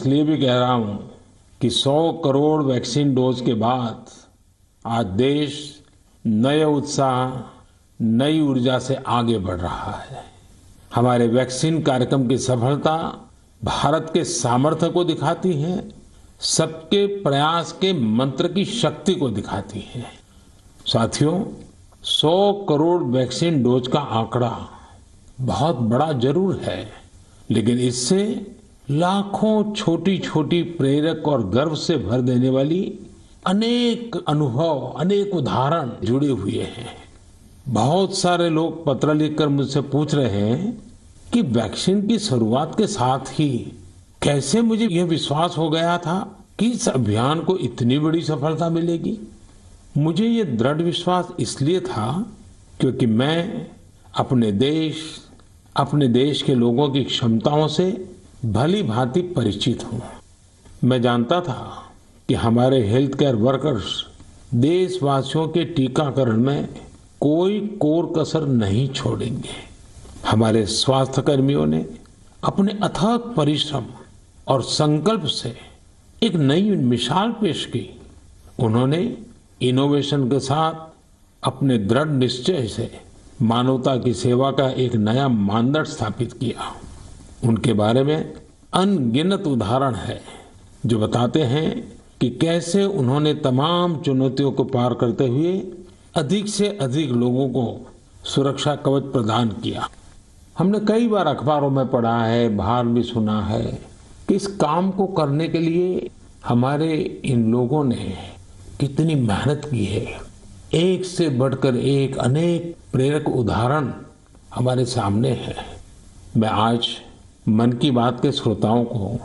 इसलिए भी कह रहा हूं कि 100 करोड़ वैक्सीन डोज के बाद आज देश नए उत्साह, नई ऊर्जा से आगे बढ़ रहा है। हमारे वैक्सीन कार्यक्रम की सफलता भारत के सामर्थ्य को दिखाती है, सबके प्रयास के मंत्र की शक्ति को दिखाती है। साथियों, 100 करोड़ वैक्सीन डोज का आंकड़ा बहुत बड़ा जरूर है, लेकिन इससे लाखों छोटी छोटी प्रेरक और गर्व से भर देने वाली अनेक अनुभव, अनेक उदाहरण जुड़े हुए हैं। बहुत सारे लोग पत्र लिखकर मुझसे पूछ रहे हैं कि वैक्सीन की शुरुआत के साथ ही कैसे मुझे यह विश्वास हो गया था कि इस अभियान को इतनी बड़ी सफलता मिलेगी। मुझे ये दृढ़ विश्वास इसलिए था क्योंकि मैं अपने देश के लोगों की क्षमताओं से भली भांति परिचित हूं। मैं जानता था कि हमारे हेल्थ केयर वर्कर्स देशवासियों के टीकाकरण में कोई कोर कसर नहीं छोड़ेंगे। हमारे स्वास्थ्य कर्मियों ने अपने अथक परिश्रम और संकल्प से एक नई मिसाल पेश की। उन्होंने इनोवेशन के साथ अपने दृढ़ निश्चय से मानवता की सेवा का एक नया मानदंड स्थापित किया। उनके बारे में अनगिनत उदाहरण है जो बताते हैं कि कैसे उन्होंने तमाम चुनौतियों को पार करते हुए अधिक से अधिक लोगों को सुरक्षा कवच प्रदान किया। हमने कई बार अखबारों में पढ़ा है, बाहर भी सुना है कि इस काम को करने के लिए हमारे इन लोगों ने कितनी मेहनत की है। एक से बढ़कर एक अनेक प्रेरक उदाहरण हमारे सामने है। मैं आज मन की बात के श्रोताओं को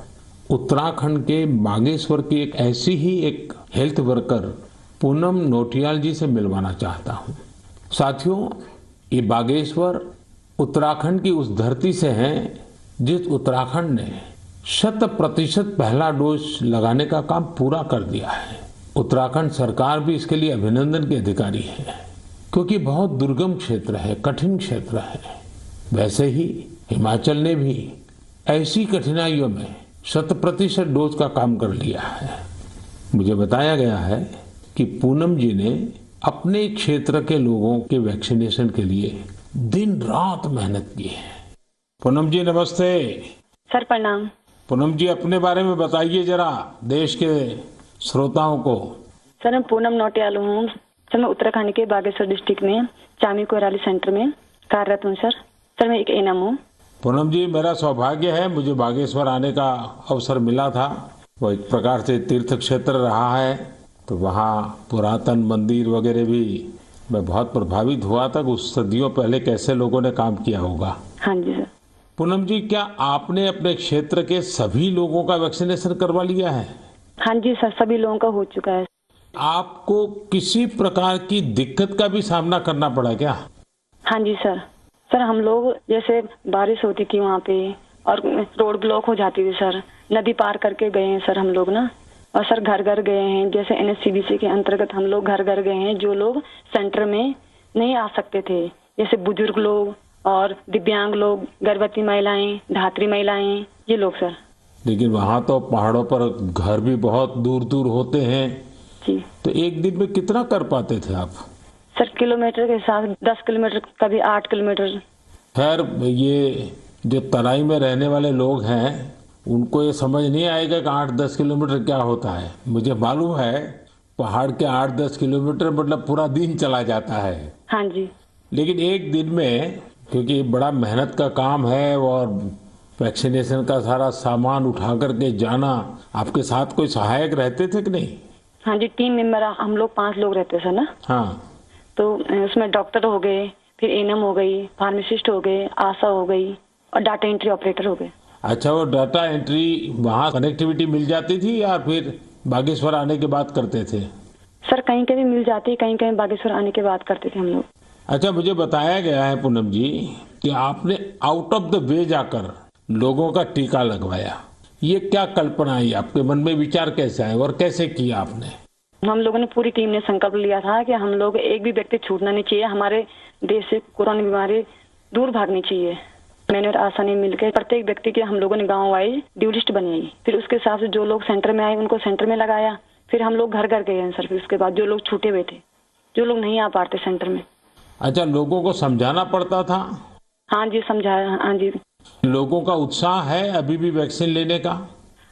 उत्तराखंड के बागेश्वर की एक हेल्थ वर्कर पूनम नौटियाल जी से मिलवाना चाहता हूं। साथियों, ये बागेश्वर उत्तराखंड की उस धरती से है जिस उत्तराखंड ने 100% पहला डोज लगाने का काम पूरा कर दिया है। उत्तराखंड सरकार भी इसके लिए अभिनंदन की अधिकारी है, क्योंकि बहुत दुर्गम क्षेत्र है, कठिन क्षेत्र है। वैसे ही हिमाचल ने भी ऐसी कठिनाइयों में 100% डोज का काम कर लिया है। मुझे बताया गया है कि पूनम जी ने अपने क्षेत्र के लोगों के वैक्सीनेशन के लिए दिन रात मेहनत की है। पूनम जी नमस्ते। सर प्रणाम। पूनम जी, अपने बारे में बताइए जरा देश के श्रोताओं को। सर मैं पूनम नौटियाल हूँ। सर मैं उत्तराखंड के बागेश्वर डिस्ट्रिक्ट में चामी कोराली सेंटर में कार्यरत हूँ। सर मैं एक एएनएम हूँ। पूनम जी, मेरा सौभाग्य है, मुझे बागेश्वर आने का अवसर मिला था। वो एक प्रकार से तीर्थ क्षेत्र रहा है, तो वहाँ पुरातन मंदिर वगैरह भी मैं बहुत प्रभावित हुआ था। उस सदियों पहले कैसे लोगों ने काम किया होगा। हाँ जी सर। पूनम जी, क्या आपने अपने क्षेत्र के सभी लोगों का वैक्सीनेशन करवा लिया है? हाँ जी सर, सभी लोगों का हो चुका है। आपको किसी प्रकार की दिक्कत का भी सामना करना पड़ा क्या? हाँ जी सर। सर हम लोग जैसे बारिश होती थी वहाँ पे और रोड ब्लॉक हो जाती थी सर, नदी पार करके गए हैं सर हम लोग ना। और सर घर घर गए हैं, जैसे एनएचसीवीसी के अंतर्गत हम लोग घर घर गए हैं जो लोग सेंटर में नहीं आ सकते थे, जैसे बुजुर्ग लोग और दिव्यांग लोग, गर्भवती महिलाएं, धात्री महिलाएं, ये लोग सर। लेकिन वहाँ तो पहाड़ों पर घर भी बहुत दूर दूर होते हैं जी। तो एक दिन में कितना कर पाते थे आप? सर किलोमीटर के हिसाब 10 किलोमीटर, कभी 8 किलोमीटर। खैर, ये जो तराई में रहने वाले लोग हैं उनको ये समझ नहीं आएगा कि 8-10 किलोमीटर क्या होता है। मुझे मालूम है पहाड़ के 8-10 किलोमीटर मतलब पूरा दिन चला जाता है। हाँ जी। लेकिन एक दिन में, क्योंकि बड़ा मेहनत का काम है और वैक्सीनेशन का सारा सामान उठा करके जाना, आपके साथ कोई सहायक रहते थे कि नहीं? हाँ जी, टीम मेंबर हम लोग 5 लोग रहते सर ना। हाँ। तो उसमें डॉक्टर हो गए, फिर एएनएम हो गई, फार्मासिस्ट हो गए, आशा हो गई और डाटा एंट्री ऑपरेटर हो गए। अच्छा, वो डाटा एंट्री वहाँ कनेक्टिविटी मिल जाती थी या फिर बागेश्वर आने के बाद करते थे? सर कहीं कहीं मिल जाती, कहीं कहीं बागेश्वर आने के बाद करते थे हम लोग। अच्छा, मुझे बताया गया है पूनम जी कि आपने आउट ऑफ द वे जाकर लोगों का टीका लगवाया। ये क्या कल्पना आई आपके मन में, विचार कैसे आए और कैसे किया आपने? हम लोगों ने, पूरी टीम ने संकल्प लिया था कि हम लोग एक भी व्यक्ति छूटना नहीं चाहिए, हमारे देश से कोरोना बीमारी दूर भागनी चाहिए। मैंने और आशा ने मिलकर प्रत्येक व्यक्ति के हम लोगों ने गांव वाइज ड्यू लिस्ट बनाई। फिर उसके हिसाब से जो लोग सेंटर में आए उनको सेंटर में लगाया। फिर हम लोग घर घर गए हैं सर। फिर उसके बाद जो लोग छूटे हुए थे, जो लोग नहीं आ पाते सेंटर में। अच्छा, लोगों को समझाना पड़ता था? हाँ जी, समझाया। हाँ जी। लोगों का उत्साह है अभी भी वैक्सीन लेने का?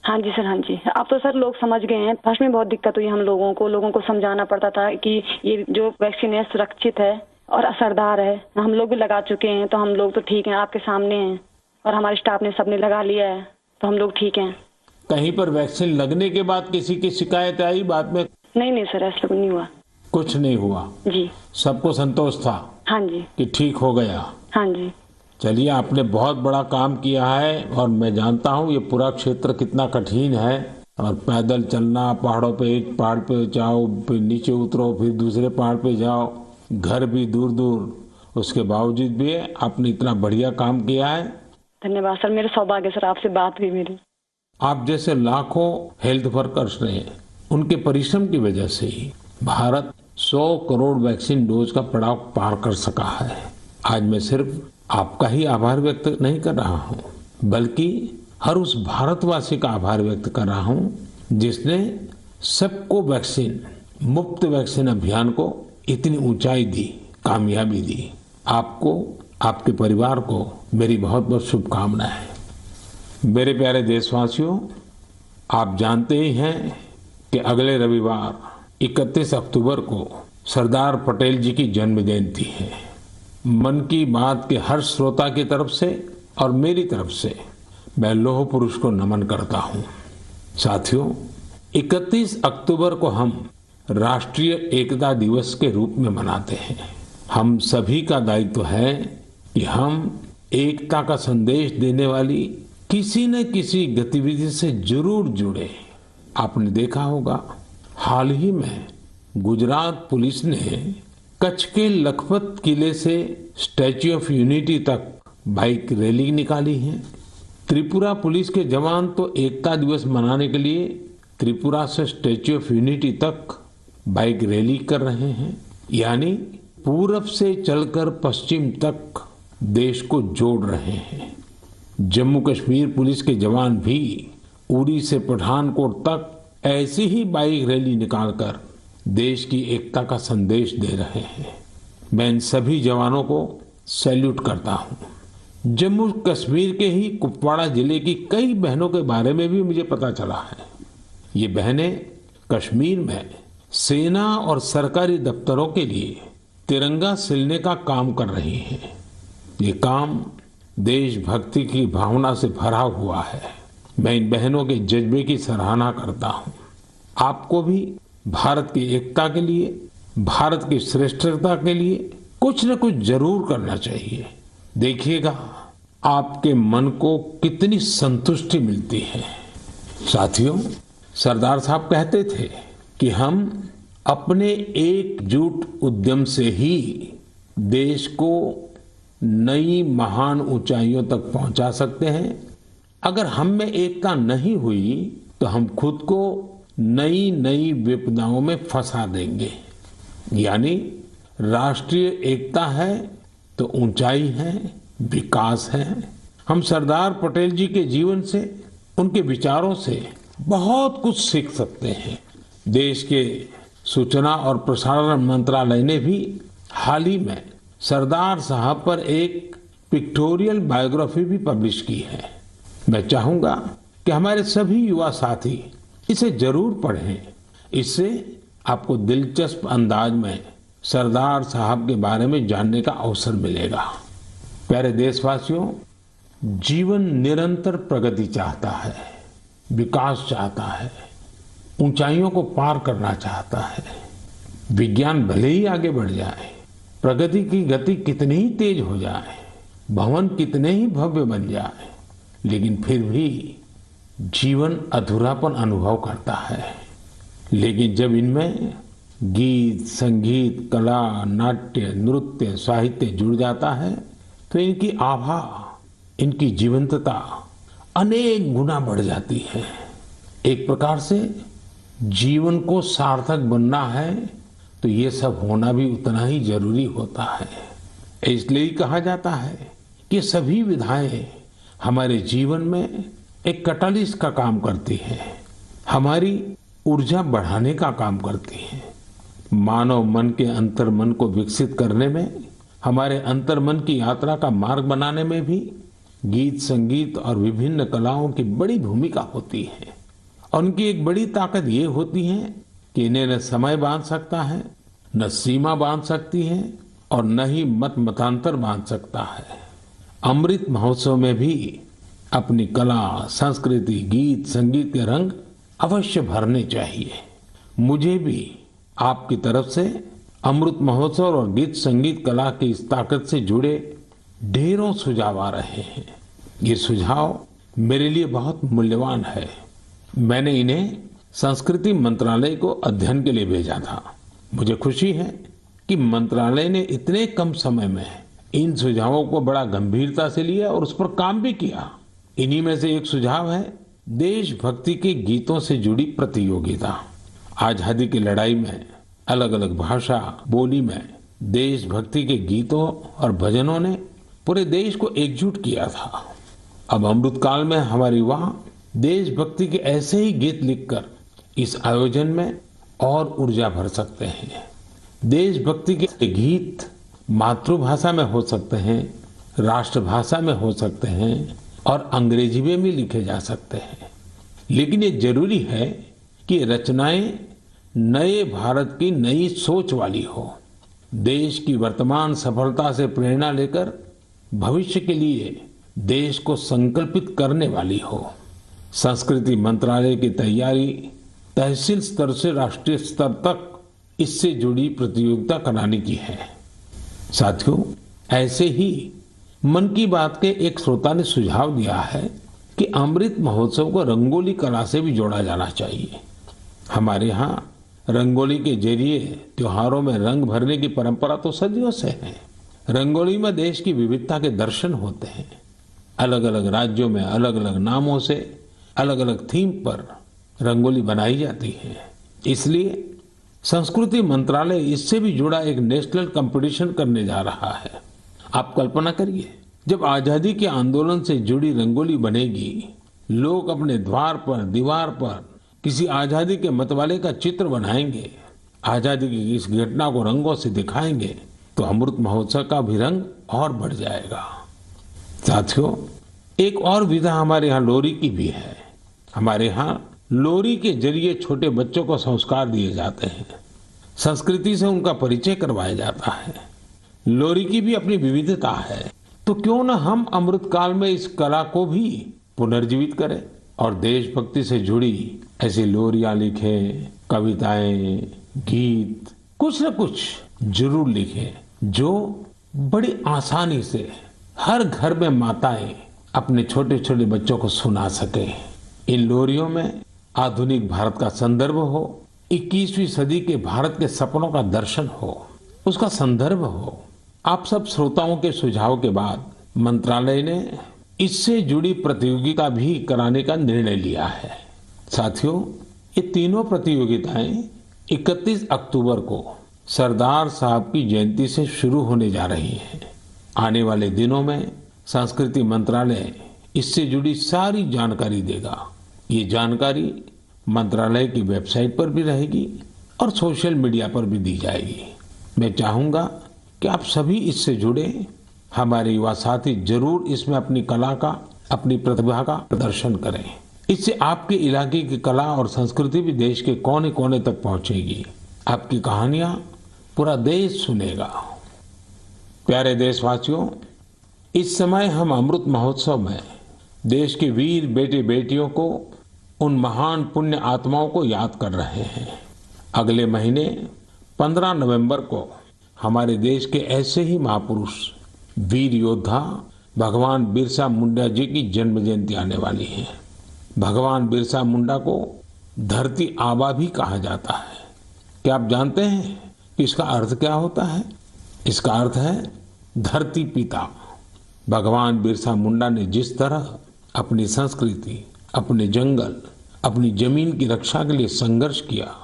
हाँ जी सर, हाँ जी। अब तो सर लोग समझ गए हैं। फर्स्ट में बहुत दिक्कत हुई हम लोगों को समझाना पड़ता था कि ये जो वैक्सीन है सुरक्षित है और असरदार है। हम लोग भी लगा चुके हैं तो हम लोग तो ठीक हैं, आपके सामने हैं। और हमारे स्टाफ ने सबने लगा लिया है तो हम लोग ठीक हैं। कहीं पर वैक्सीन लगने के बाद किसी की शिकायत आई बाद में? नहीं सर, ऐसा कुछ नहीं हुआ। कुछ नहीं हुआ जी। सबको संतोष था? हाँ जी। कि ठीक हो गया? हाँ जी। चलिए, आपने बहुत बड़ा काम किया है और मैं जानता हूँ ये पूरा क्षेत्र कितना कठिन है। और पैदल चलना, पहाड़ों पे, एक पहाड़ पे जाओ फिर नीचे उतरो फिर दूसरे पहाड़ पे जाओ, घर भी दूर दूर, उसके बावजूद भी आपने इतना बढ़िया काम किया है। धन्यवाद सर, मेरा सौभाग्य सर आपसे बात हुई मेरी। आप जैसे लाखों हेल्थ वर्कर्स ने उनके परिश्रम की वजह से ही भारत 100 करोड़ वैक्सीन डोज का पड़ाव पार कर सका है। आज मैं सिर्फ आपका ही आभार व्यक्त नहीं कर रहा हूँ, बल्कि हर उस भारतवासी का आभार व्यक्त कर रहा हूँ जिसने सबको वैक्सीन, मुफ्त वैक्सीन अभियान को इतनी ऊंचाई दी, कामयाबी दी। आपको, आपके परिवार को मेरी बहुत बहुत शुभकामनाएं। मेरे प्यारे देशवासियों, आप जानते ही हैं कि अगले रविवार 31 अक्टूबर को सरदार पटेल जी की जन्म जयंती है। मन की बात के हर श्रोता की तरफ से और मेरी तरफ से मैं लौह पुरुष को नमन करता हूं। साथियों, 31 अक्टूबर को हम राष्ट्रीय एकता दिवस के रूप में मनाते हैं। हम सभी का दायित्व है कि हम एकता का संदेश देने वाली किसी न किसी गतिविधि से जरूर जुड़े। आपने देखा होगा, हाल ही में गुजरात पुलिस ने कच्छ के लखपत किले से स्टैच्यू ऑफ यूनिटी तक बाइक रैली निकाली है। त्रिपुरा पुलिस के जवान तो एकता दिवस मनाने के लिए त्रिपुरा से स्टैच्यू ऑफ यूनिटी तक बाइक रैली कर रहे हैं, यानी पूरब से चलकर पश्चिम तक देश को जोड़ रहे हैं। जम्मू कश्मीर पुलिस के जवान भी उरी से पठानकोट तक ऐसी ही बाइक रैली निकालकर देश की एकता का संदेश दे रहे हैं। मैं इन सभी जवानों को सैल्यूट करता हूं। जम्मू कश्मीर के ही कुपवाड़ा जिले की कई बहनों के बारे में भी मुझे पता चला है। ये बहनें कश्मीर में सेना और सरकारी दफ्तरों के लिए तिरंगा सिलने का काम कर रही हैं। ये काम देशभक्ति की भावना से भरा हुआ है। मैं इन बहनों के जज्बे की सराहना करता हूं। आपको भी भारत की एकता के लिए, भारत की श्रेष्ठता के लिए कुछ न कुछ जरूर करना चाहिए। देखिएगा आपके मन को कितनी संतुष्टि मिलती है। साथियों, सरदार साहब कहते थे कि हम अपने एकजुट उद्यम से ही देश को नई महान ऊंचाइयों तक पहुंचा सकते हैं। अगर हम में एकता नहीं हुई तो हम खुद को नई नई विपदाओं में फंसा देंगे। यानी राष्ट्रीय एकता है तो ऊंचाई है, विकास है। हम सरदार पटेल जी के जीवन से, उनके विचारों से बहुत कुछ सीख सकते हैं। देश के सूचना और प्रसारण मंत्रालय ने भी हाल ही में सरदार साहब पर एक पिक्टोरियल बायोग्राफी भी पब्लिश की है। मैं चाहूंगा कि हमारे सभी युवा साथी इसे जरूर पढ़ें। इससे आपको दिलचस्प अंदाज में सरदार साहब के बारे में जानने का अवसर मिलेगा। प्यारे देशवासियों, जीवन निरंतर प्रगति चाहता है, विकास चाहता है, ऊंचाइयों को पार करना चाहता है। विज्ञान भले ही आगे बढ़ जाए, प्रगति की गति कितनी ही तेज हो जाए, भवन कितने ही भव्य बन जाए, लेकिन फिर भी जीवन अधूरापन अनुभव करता है। लेकिन जब इनमें गीत, संगीत, कला, नाट्य, नृत्य, साहित्य जुड़ जाता है तो इनकी आभा, इनकी जीवंतता अनेक गुना बढ़ जाती है। एक प्रकार से जीवन को सार्थक बनना है तो ये सब होना भी उतना ही जरूरी होता है। इसलिए कहा जाता है कि ये सभी विधाएं हमारे जीवन में एक कैटलिस्ट का काम करती हैं, हमारी ऊर्जा बढ़ाने का काम करती हैं। मानव मन के अंतर्मन को विकसित करने में, हमारे अंतर्मन की यात्रा का मार्ग बनाने में भी गीत, संगीत और विभिन्न कलाओं की बड़ी भूमिका होती है। और उनकी एक बड़ी ताकत ये होती है कि इन्हें न समय बांध सकता है, न सीमा बांध सकती है और न ही मत मतांतर बांध सकता है। अमृत महोत्सव में भी अपनी कला, संस्कृति, गीत, संगीत के रंग अवश्य भरने चाहिए। मुझे भी आपकी तरफ से अमृत महोत्सव और गीत संगीत कला की इस ताकत से जुड़े ढेरों सुझाव आ रहे हैं। ये सुझाव मेरे लिए बहुत मूल्यवान है। मैंने इन्हें संस्कृति मंत्रालय को अध्ययन के लिए भेजा था। मुझे खुशी है कि मंत्रालय ने इतने कम समय में इन सुझावों को बड़ा गंभीरता से लिया और उस पर काम भी किया। इन्हीं में से एक सुझाव है देशभक्ति के गीतों से जुड़ी प्रतियोगिता। आजादी की लड़ाई में अलग अलग भाषा, बोली में देशभक्ति के गीतों और भजनों ने पूरे देश को एकजुट किया था। अब अमृतकाल में हमारे युवा देशभक्ति के ऐसे ही गीत लिखकर इस आयोजन में और ऊर्जा भर सकते हैं। देशभक्ति के गीत मातृभाषा में हो सकते हैं, राष्ट्रभाषा में हो सकते हैं और अंग्रेजी में भी लिखे जा सकते हैं। लेकिन ये जरूरी है कि रचनाएं नए भारत की नई सोच वाली हो, देश की वर्तमान सफलता से प्रेरणा लेकर भविष्य के लिए देश को संकल्पित करने वाली हो। संस्कृति मंत्रालय की तैयारी तहसील स्तर से राष्ट्रीय स्तर तक इससे जुड़ी प्रतियोगिता कराने की है। साथियों, ऐसे ही मन की बात के एक श्रोता ने सुझाव दिया है कि अमृत महोत्सव को रंगोली कला से भी जोड़ा जाना चाहिए। हमारे यहाँ रंगोली के जरिए त्योहारों में रंग भरने की परंपरा तो सदियों से है। रंगोली में देश की विविधता के दर्शन होते हैं। अलग अलग राज्यों में अलग अलग नामों से अलग अलग थीम पर रंगोली बनाई जाती है। इसलिए संस्कृति मंत्रालय इससे भी जुड़ा एक नेशनल कंपटीशन करने जा रहा है। आप कल्पना करिए, जब आजादी के आंदोलन से जुड़ी रंगोली बनेगी, लोग अपने द्वार पर, दीवार पर किसी आजादी के मतवाले का चित्र बनाएंगे, आजादी की इस घटना को रंगों से दिखाएंगे, तो अमृत महोत्सव का भी रंग और बढ़ जाएगा। साथियों, एक और विधा हमारे यहाँ लोरी की भी है। हमारे यहाँ लोरी के जरिए छोटे बच्चों को संस्कार दिए जाते हैं, संस्कृति से उनका परिचय करवाया जाता है। लोरी की भी अपनी विविधता है, तो क्यों न हम अमृत काल में इस कला को भी पुनर्जीवित करें और देशभक्ति से जुड़ी ऐसी लोरियां लिखें, कविताएं, गीत, कुछ न कुछ जरूर लिखें जो बड़ी आसानी से हर घर में माताएं अपने छोटे छोटे बच्चों को सुना सके। इन लोरियों में आधुनिक भारत का संदर्भ हो, 21वीं सदी के भारत के सपनों का दर्शन हो, उसका संदर्भ हो। आप सब श्रोताओं के सुझाव के बाद मंत्रालय ने इससे जुड़ी प्रतियोगिता भी कराने का निर्णय लिया है। साथियों, ये तीनों प्रतियोगिताएं 31 अक्टूबर को सरदार साहब की जयंती से शुरू होने जा रही हैं। आने वाले दिनों में संस्कृति मंत्रालय इससे जुड़ी सारी जानकारी देगा। ये जानकारी मंत्रालय की वेबसाइट पर भी रहेगी और सोशल मीडिया पर भी दी जाएगी। मैं चाहूंगा कि आप सभी इससे जुड़े, हमारे युवा साथी जरूर इसमें अपनी कला का, अपनी प्रतिभा का प्रदर्शन करें। इससे आपके इलाके की कला और संस्कृति भी देश के कोने कोने तक पहुंचेगी। आपकी कहानियां पूरा देश सुनेगा। प्यारे देशवासियों, इस समय हम अमृत महोत्सव में देश के वीर बेटे बेटियों को, उन महान पुण्य आत्माओं को याद कर रहे हैं। अगले महीने 15 नवंबर को हमारे देश के ऐसे ही महापुरुष, वीर योद्धा भगवान बिरसा मुंडा जी की जन्म जयंती आने वाली है। भगवान बिरसा मुंडा को धरती आबा भी कहा जाता है। क्या आप जानते हैं कि इसका अर्थ क्या होता है? इसका अर्थ है धरती पिता। भगवान बिरसा मुंडा ने जिस तरह अपनी संस्कृति, अपने जंगल, अपनी जमीन की रक्षा के लिए संघर्ष किया,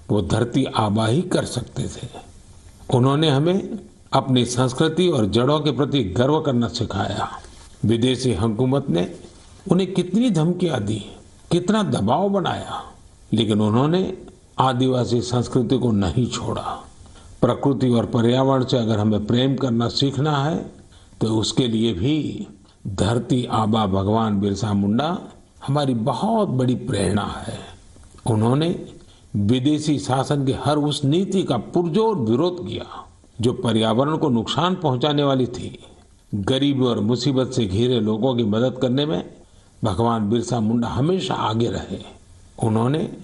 वो धरती आबा ही कर सकते थे। उन्होंने हमें अपनी संस्कृति और जड़ों के प्रति गर्व करना सिखाया। विदेशी हुकूमत ने उन्हें कितनी धमकियां दी, कितना दबाव बनाया, लेकिन उन्होंने आदिवासी संस्कृति को नहीं छोड़ा। प्रकृति और पर्यावरण से अगर हमें प्रेम करना सीखना है तो उसके लिए भी धरती आबा भगवान बिरसा मुंडा हमारी बहुत बड़ी प्रेरणा है। उन्होंने विदेशी शासन की हर उस नीति का पुरजोर विरोध किया जो पर्यावरण को नुकसान पहुंचाने वाली थी। गरीबी और मुसीबत से घिरे लोगों की मदद करने में भगवान बिरसा मुंडा हमेशा आगे रहे। उन्होंने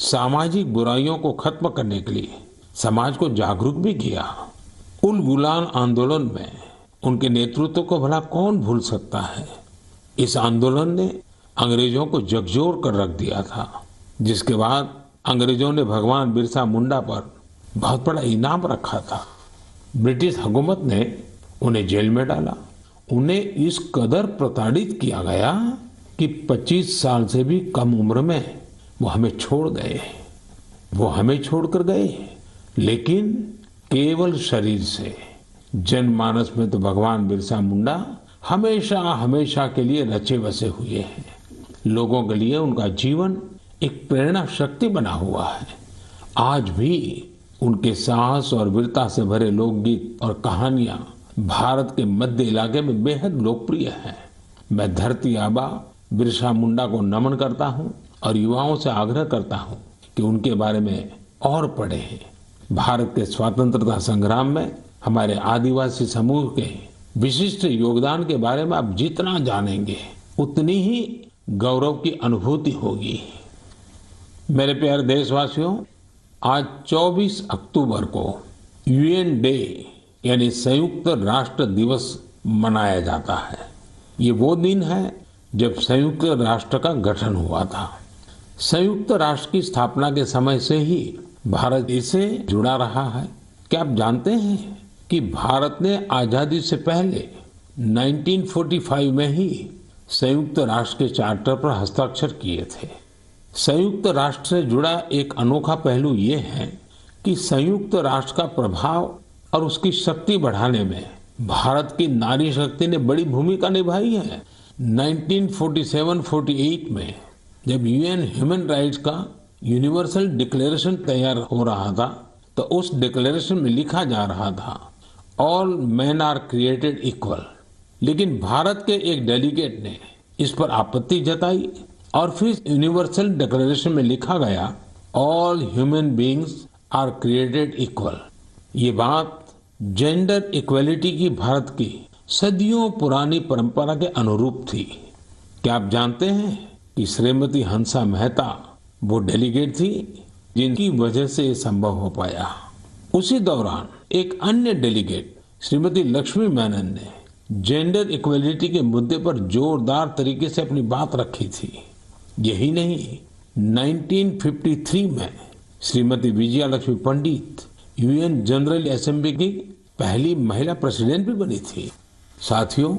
सामाजिक बुराइयों को खत्म करने के लिए समाज को जागरूक भी किया। उल गुलान आंदोलन में उनके नेतृत्व को भला कौन भूल सकता है। इस आंदोलन ने अंग्रेजों को झकझोर कर रख दिया था, जिसके बाद अंग्रेजों ने भगवान बिरसा मुंडा पर बहुत बड़ा इनाम रखा था। ब्रिटिश हुकूमत ने उन्हें जेल में डाला। उन्हें इस कदर प्रताड़ित किया गया कि 25 साल से भी कम उम्र में वो हमें छोड़ गए। वो हमें छोड़कर गए, लेकिन केवल शरीर से। जनमानस में तो भगवान बिरसा मुंडा हमेशा हमेशा के लिए रचे बसे हुए हैं। लोगों के लिए उनका जीवन एक प्रेरणा शक्ति बना हुआ है। आज भी उनके साहस और वीरता से भरे लोकगीत और कहानियां भारत के मध्य इलाके में बेहद लोकप्रिय हैं। मैं धरती आबा बिरसा मुंडा को नमन करता हूं और युवाओं से आग्रह करता हूं कि उनके बारे में और पढ़ें। भारत के स्वतंत्रता संग्राम में हमारे आदिवासी समूह के विशिष्ट योगदान के बारे में आप जितना जानेंगे उतनी ही गौरव की अनुभूति होगी। मेरे प्यारे देशवासियों, आज 24 अक्टूबर को यूएन डे यानी संयुक्त राष्ट्र दिवस मनाया जाता है। ये वो दिन है जब संयुक्त राष्ट्र का गठन हुआ था। संयुक्त राष्ट्र की स्थापना के समय से ही भारत इससे जुड़ा रहा है। क्या आप जानते हैं कि भारत ने आजादी से पहले 1945 में ही संयुक्त राष्ट्र के चार्टर पर हस्ताक्षर किए थे। संयुक्त राष्ट्र से जुड़ा एक अनोखा पहलू ये है कि संयुक्त राष्ट्र का प्रभाव और उसकी शक्ति बढ़ाने में भारत की नारी शक्ति ने बड़ी भूमिका निभाई है। 1947-48 में जब यूएन ह्यूमन राइट्स का यूनिवर्सल डिक्लेरेशन तैयार हो रहा था तो उस डिक्लेरेशन में लिखा जा रहा था all man are created equal, लेकिन भारत के एक डेलीगेट ने इस पर आपत्ति जताई और फिर यूनिवर्सल डिक्लेरेशन में लिखा गया all human beings are created equal. ये बात जेंडर इक्वलिटी की भारत की सदियों पुरानी परंपरा के अनुरूप थी। क्या आप जानते हैं कि श्रीमती हंसा मेहता वो डेलीगेट थी जिनकी वजह से ये संभव हो पाया। उसी दौरान एक अन्य डेलीगेट श्रीमती लक्ष्मी मेनन ने जेंडर इक्वलिटी के मुद्दे पर जोरदार तरीके से अपनी बात रखी थी। यही नहीं, 1953 में श्रीमती विजया लक्ष्मी पंडित यूएन जनरल असेंबली की पहली महिला प्रेसिडेंट भी बनी थी। साथियों,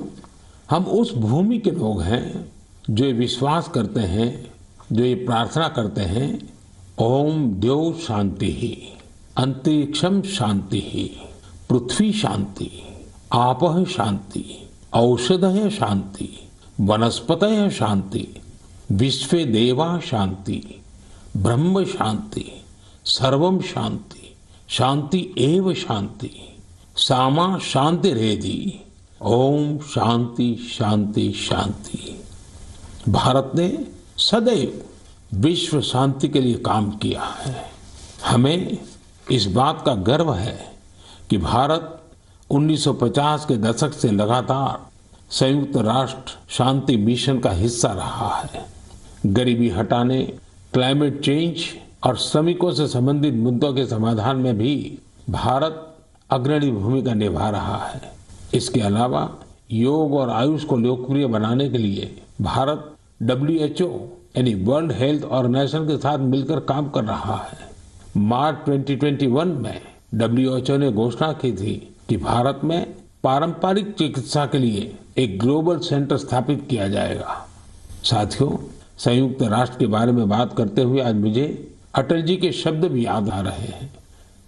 हम उस भूमि के लोग हैं जो ये विश्वास करते हैं, जो ये प्रार्थना करते हैं, ओम द्यौ शांति ही, अंतरिक्षम शांति ही, पृथ्वी शांति, आपः शांति, औषधयः शांति, वनस्पतयः शांति, विश्वे देवा शांति, ब्रह्म शांति, सर्वम शांति, शांति एव शांति, सामा शांति रेधि, ओम शांति शांति शांति। भारत ने सदैव विश्व शांति के लिए काम किया है। हमें इस बात का गर्व है कि भारत 1950 के दशक से लगातार संयुक्त राष्ट्र शांति मिशन का हिस्सा रहा है। गरीबी हटाने, क्लाइमेट चेंज और श्रमिकों से संबंधित मुद्दों के समाधान में भी भारत अग्रणी भूमिका निभा रहा है। इसके अलावा योग और आयुष को लोकप्रिय बनाने के लिए भारत WHO यानी वर्ल्ड हेल्थ ऑर्गेनाइजेशन के साथ मिलकर काम कर रहा है। मार्च 2021 में WHO ने घोषणा की थी कि भारत में पारंपरिक चिकित्सा के लिए एक ग्लोबल सेंटर स्थापित किया जाएगा। साथियों, संयुक्त राष्ट्र के बारे में बात करते हुए आज मुझे अटल जी के शब्द भी याद आ रहे हैं।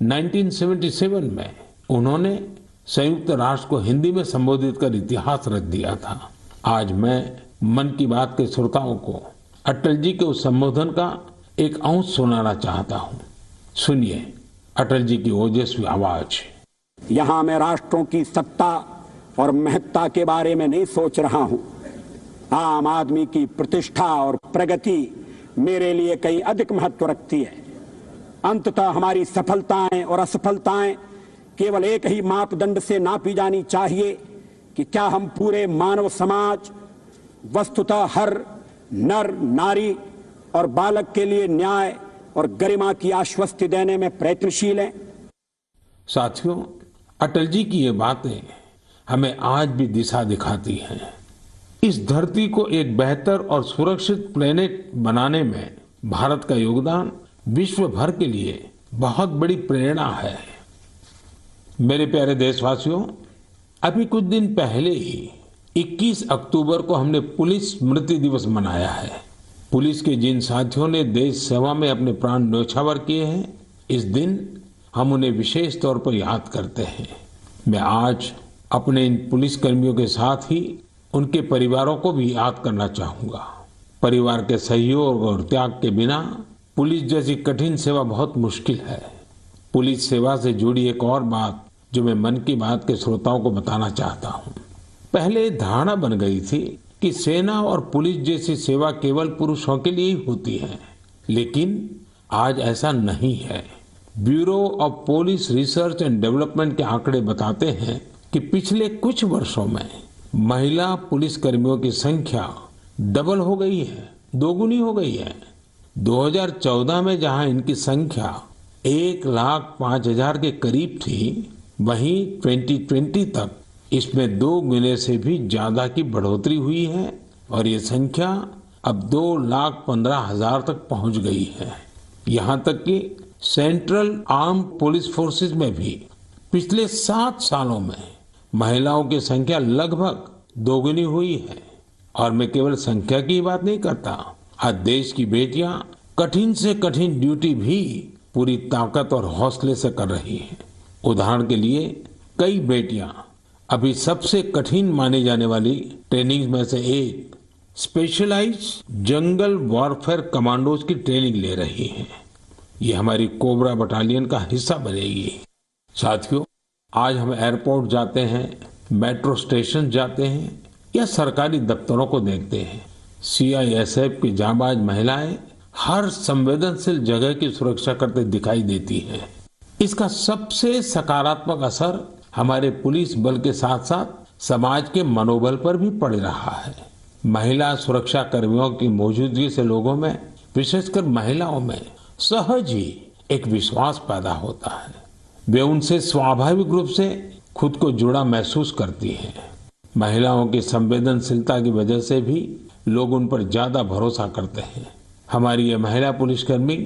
1977 में उन्होंने संयुक्त राष्ट्र को हिंदी में संबोधित कर इतिहास रच दिया था। आज मैं मन की बात के श्रोताओं को अटल जी के उस संबोधन का एक अंश सुनाना चाहता हूँ। सुनिए अटल जी की ओजस्वी आवाज। यहाँ मैं राष्ट्रों की सत्ता और महत्ता के बारे में नहीं सोच रहा हूँ। आम आदमी की प्रतिष्ठा और प्रगति मेरे लिए कहीं अधिक महत्व रखती है। अंततः हमारी सफलताएं और असफलताएं केवल एक ही मापदंड से नापी जानी चाहिए कि क्या हम पूरे मानव समाज, वस्तुतः हर नर नारी और बालक के लिए न्याय और गरिमा की आश्वस्ति देने में प्रयत्नशील हैं। साथियों, अटल जी की ये बातें हमें आज भी दिशा दिखाती हैं। इस धरती को एक बेहतर और सुरक्षित प्लेनेट बनाने में भारत का योगदान विश्व भर के लिए बहुत बड़ी प्रेरणा है। मेरे प्यारे देशवासियों, अभी कुछ दिन पहले ही 21 अक्टूबर को हमने पुलिस स्मृति दिवस मनाया है। पुलिस के जिन साथियों ने देश सेवा में अपने प्राण न्योछावर किए हैं, इस दिन हम उन्हें विशेष तौर पर याद करते हैं। मैं आज अपने इन पुलिस कर्मियों के साथ ही उनके परिवारों को भी याद करना चाहूंगा। परिवार के सहयोग और त्याग के बिना पुलिस जैसी कठिन सेवा बहुत मुश्किल है। पुलिस सेवा से जुड़ी एक और बात जो मैं मन की बात के श्रोताओं को बताना चाहता हूँ। पहले धारणा बन गई थी कि सेना और पुलिस जैसी सेवा केवल पुरुषों के लिए ही होती है, लेकिन आज ऐसा नहीं है। Bureau of police research and development के आंकड़े बताते हैं कि पिछले कुछ वर्षों में महिला पुलिस कर्मियों की संख्या डबल हो गई है, दोगुनी हो गई है। 2014 में जहां इनकी संख्या 1,05,000 के करीब थी, वहीं 2020 तक इसमें 2 गुने से भी ज्यादा की बढ़ोतरी हुई है और ये संख्या अब 2,15,000 तक पहुंच गई है। यहां तक कि सेंट्रल आर्म पुलिस फोर्सेस में भी पिछले 7 सालों में महिलाओं की संख्या लगभग दोगुनी हुई है। और मैं केवल संख्या की बात नहीं करता, आज देश की बेटियां कठिन से कठिन ड्यूटी भी पूरी ताकत और हौसले से कर रही हैं। उदाहरण के लिए कई बेटियां अभी सबसे कठिन माने जाने वाली ट्रेनिंग में से एक स्पेशलाइज्ड जंगल वॉरफेयर कमांडोज की ट्रेनिंग ले रही हैं। ये हमारी कोबरा बटालियन का हिस्सा बनेगी। साथियों, आज हम एयरपोर्ट जाते हैं, मेट्रो स्टेशन जाते हैं या सरकारी दफ्तरों को देखते हैं। सीआईएसएफ की जाबाज महिलाएं हर संवेदनशील जगह की सुरक्षा करते दिखाई देती हैं। इसका सबसे सकारात्मक असर हमारे पुलिस बल के साथ साथ समाज के मनोबल पर भी पड़ रहा है। महिला सुरक्षा कर्मियों की मौजूदगी से लोगों में, विशेषकर महिलाओं में सहज ही एक विश्वास पैदा होता है। वे उनसे स्वाभाविक रूप से खुद को जुड़ा महसूस करती हैं। महिलाओं की संवेदनशीलता की वजह से भी लोग उन पर ज्यादा भरोसा करते हैं। हमारी ये महिला पुलिसकर्मी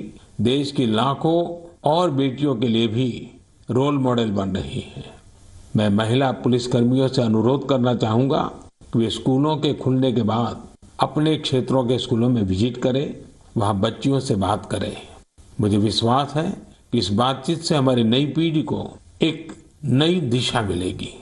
देश की लाखों और बेटियों के लिए भी रोल मॉडल बन रही है। मैं महिला पुलिसकर्मियों से अनुरोध करना चाहूंगा कि वे स्कूलों के खुलने के बाद अपने क्षेत्रों के स्कूलों में विजिट करें, वहां बच्चियों से बात करें। मुझे विश्वास है कि इस बातचीत से हमारी नई पीढ़ी को एक नई दिशा मिलेगी।